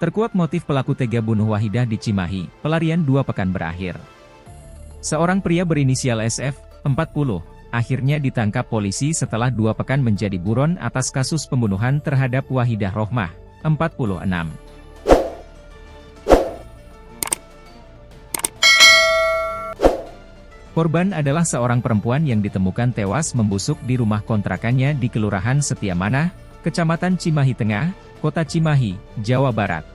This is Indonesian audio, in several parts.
Terkuak motif pelaku tega bunuh Wahidah di Cimahi, pelarian 2 pekan berakhir. Seorang pria berinisial SF, 40, akhirnya ditangkap polisi setelah 2 pekan menjadi buron atas kasus pembunuhan terhadap Wahidah Rohmah, 46. Korban adalah seorang perempuan yang ditemukan tewas membusuk di rumah kontrakannya di Kelurahan Setiamanah, Kecamatan Cimahi Tengah, Kota Cimahi, Jawa Barat.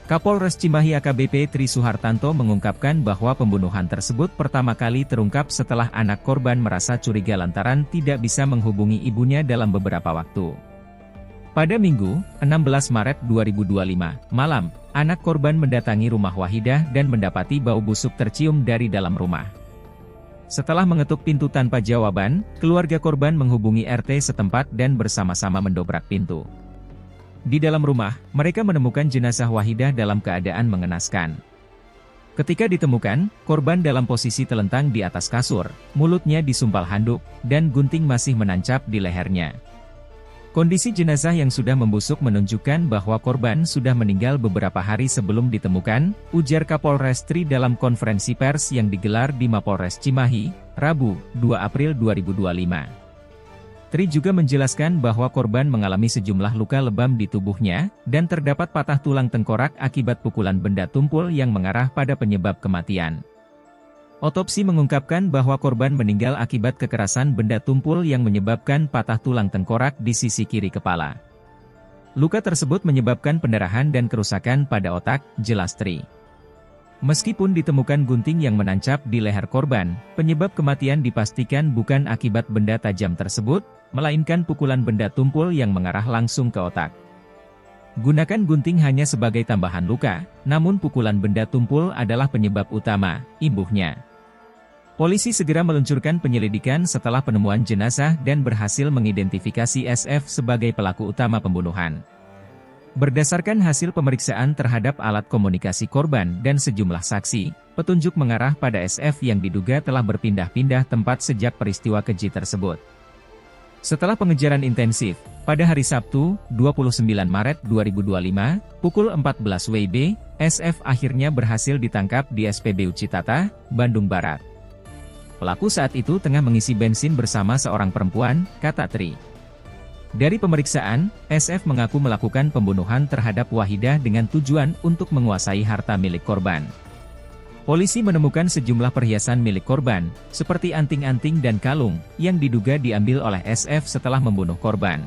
Kapolres Cimahi AKBP Tri Suhartanto mengungkapkan bahwa pembunuhan tersebut pertama kali terungkap setelah anak korban merasa curiga lantaran tidak bisa menghubungi ibunya dalam beberapa waktu. Pada Minggu, 16 Maret 2025, malam, anak korban mendatangi rumah Wahidah dan mendapati bau busuk tercium dari dalam rumah. Setelah mengetuk pintu tanpa jawaban, keluarga korban menghubungi RT setempat dan bersama-sama mendobrak pintu. Di dalam rumah, mereka menemukan jenazah Wahidah dalam keadaan mengenaskan. Ketika ditemukan, korban dalam posisi telentang di atas kasur, mulutnya disumpal handuk, dan gunting masih menancap di lehernya. Kondisi jenazah yang sudah membusuk menunjukkan bahwa korban sudah meninggal beberapa hari sebelum ditemukan, ujar Kapolres Tri dalam konferensi pers yang digelar di Mapolres Cimahi, Rabu, 2 April 2025. Tri juga menjelaskan bahwa korban mengalami sejumlah luka lebam di tubuhnya, dan terdapat patah tulang tengkorak akibat pukulan benda tumpul yang mengarah pada penyebab kematian. Otopsi mengungkapkan bahwa korban meninggal akibat kekerasan benda tumpul yang menyebabkan patah tulang tengkorak di sisi kiri kepala. Luka tersebut menyebabkan pendarahan dan kerusakan pada otak, jelas Tri. Meskipun ditemukan gunting yang menancap di leher korban, penyebab kematian dipastikan bukan akibat benda tajam tersebut, melainkan pukulan benda tumpul yang mengarah langsung ke otak. Gunakan gunting hanya sebagai tambahan luka, namun pukulan benda tumpul adalah penyebab utama, imbuhnya. Polisi segera meluncurkan penyelidikan setelah penemuan jenazah dan berhasil mengidentifikasi SF sebagai pelaku utama pembunuhan. Berdasarkan hasil pemeriksaan terhadap alat komunikasi korban dan sejumlah saksi, petunjuk mengarah pada SF yang diduga telah berpindah-pindah tempat sejak peristiwa keji tersebut. Setelah pengejaran intensif, pada hari Sabtu, 29 Maret 2025, pukul 14 WIB, SF akhirnya berhasil ditangkap di SPBU Citata, Bandung Barat. Pelaku saat itu tengah mengisi bensin bersama seorang perempuan, kata Tri. Dari pemeriksaan, SF mengaku melakukan pembunuhan terhadap Wahidah dengan tujuan untuk menguasai harta milik korban. Polisi menemukan sejumlah perhiasan milik korban, seperti anting-anting dan kalung, yang diduga diambil oleh SF setelah membunuh korban.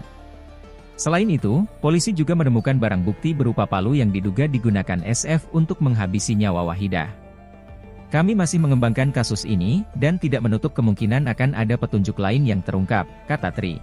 Selain itu, polisi juga menemukan barang bukti berupa palu yang diduga digunakan SF untuk menghabisi nyawa Wahidah. Kami masih mengembangkan kasus ini, dan tidak menutup kemungkinan akan ada petunjuk lain yang terungkap, kata Tri.